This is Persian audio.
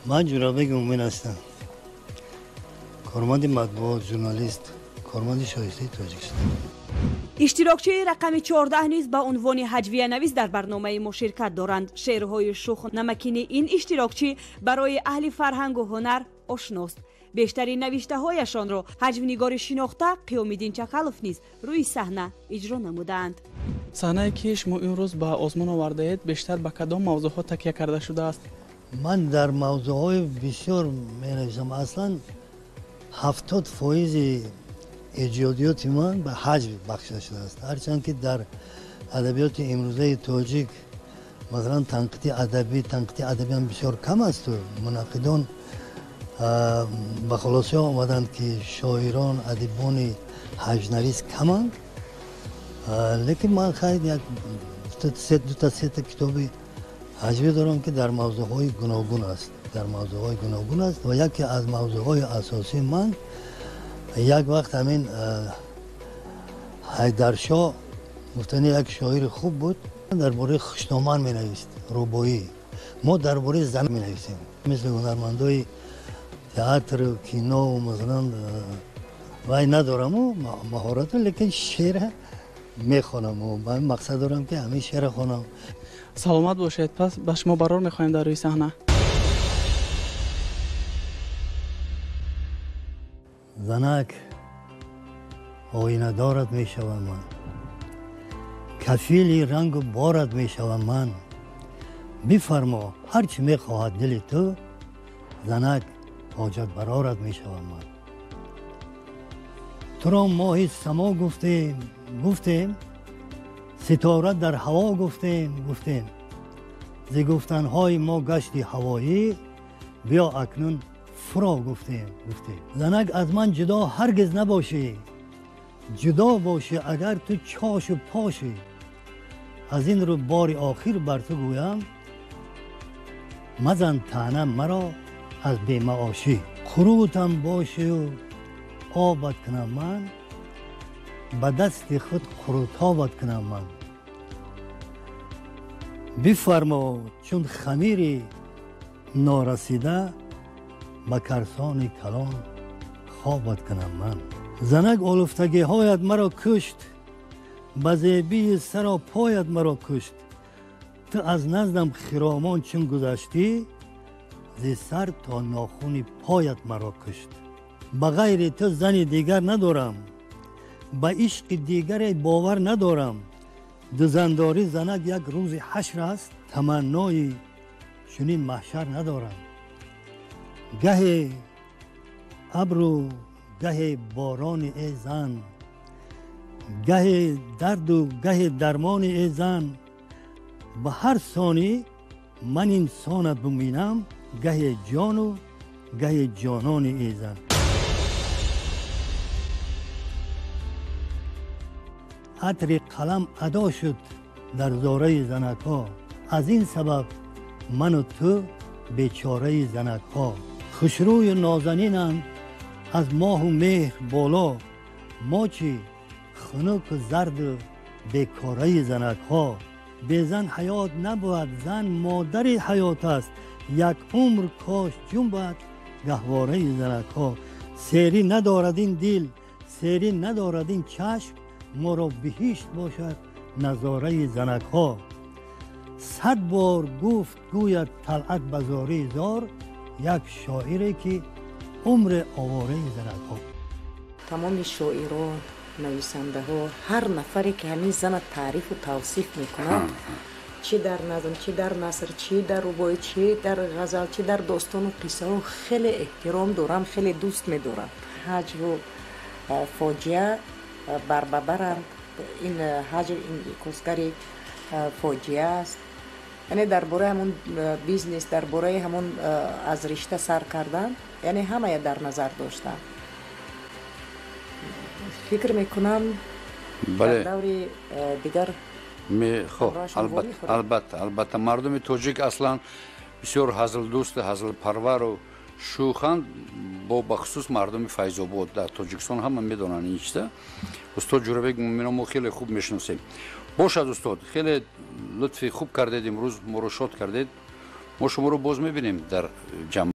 من جورابک مومن هستم. کارمند مطبوعات، ژورنالیست، کارمند شایسته تاجیکستان. اشتراکچی رقم 14 نیز به عنوان هجویه نویس در برنامه ما شرکت دارند. شعرهای شوخ نمکین این اشتراکچی برای اهل فرهنگ و هنر آشناست. بیشترین نوشته هایشان را هجونگار شناخته قیامالدین چکالف نیز روی صحنه اجرا نمودند. صحنه که شما امروز به آزمون آورده اید بیشتر به کدام موضوعها تکیه کرده شده است؟ من در موضوعهای بسیار می نویسم. اصلا 70% ایجادیات من به حجو بخشیده شده است. هرچند که در ادبیات امروزه تاجیک مثلا تنقیدی ادبی هم بسیار کم است و منقدان به خلاصه آمدند که شاعران ادیبان حجو‌نویس کمند، لیکن من خیلی یک دو تا سه تا کتابی حجوی دارم که در موضوعهای گوناگون است. و یکی از موضوعهای اساسی من یک وقت همین حیدرشاه گفتنی یک شاعر خوب بود، درباره خوشنامه می نویست، رباعی. ما درباره زن می نویسیم، مثل هنرمندای تئاتر و کینو و مثلا وای ندارم و مهارت، لیکن شعر میخوانم و من مقصد دارم که همین شعر خوانم. سلامت باشید. پس به شما برار میخوایم در روی صحنه. زنک آینه دارد میشوم من، کفیل رنگ و بارد میشوم من. بفرما هرچی میخواهد دل تو، زنک حاجت برارد میشوم من. تو را ماه سما گفتیم ستاره در هوا گفتیم ز گفتنهای ما گشتی هوایی، بیا اکنون فرا گفتیم. زنک از من جدا هرگز نباشی، جدا باشی اگر تو چاش و پاشی. از این رو بار آخر بر تو گویم، مزن طعنه مرا از بی‌معاشی. خروتم باشی و آبت کنم من، به دست خود خروتابت کنم من. بفرما چون خمیری نارسیده، به کرسان کلان خوابت کنم من. زنک آلفتگی هایت مرا کشت، به زیبی سر و پایت مرا کشت. تو از نزدم خرامان چون گذشتی، ز سر تا ناخون پایت مرا کشت. به غیر تو زن دیگر ندارم، به عشق دیگر باور ندارم. دو زنداری زنک یک روز حشر است، تمنای چنین محشر ندارم. گه ابر و گه باران ای زن، گه درد و گه درمان ای زن. به هر ثانی من انسانت ببینم، گه جان و گه جانان ای زن. عطر قلم ادا شد در زاره زنک ها، از این سبب من و تو بیچاره زنک ها. خوشروی نازنینند از ماه و مهر بالا، ما چی خنک و زرد و بیکاره زنک ها. به زن حیات نبود، زن مادر حیات است. یک عمر کاش جنبد گهواره زنک ها. سیری ندارد این دل، سیری ندارد این چشم، ما را بهشت باشد نظاره زنک ها. 100 بار گفت گوید طلعت بزاری زار، یک شاعری که عمر آواره زنک ها. تمام شاعران، نویسنده ها، هر نفری که همین زن تعریف و توصیف میکنند، چی در نظم، چی در نثر، چی در رباعی، چی در غزل، چی در داستان و قصه ها خیلی احترام دارم، خیلی دوست میدارم. هجو و فاجعه بربرند. این هجو این کسگری فاجعه است، یعنی درباره همون بیزنس، درباره همون از رشته سر کردن، یعنی همه در نظر داشتم. فکر میکنم در دور دیگر البته مردم تاجیک اصلا بسیار هزل دوست، هزل پرور و شوخند، با بخصوص مردم فیض‌آباد در تاجیکستان هم میدونن این چیزا. استاد جورابک مومن ما خیلی خوب میشناسیم. باشد استاد، خیلی لطفی خوب کردید، امروز ما رو شاد کردید. ما شما رو باز میبینیم در جمع.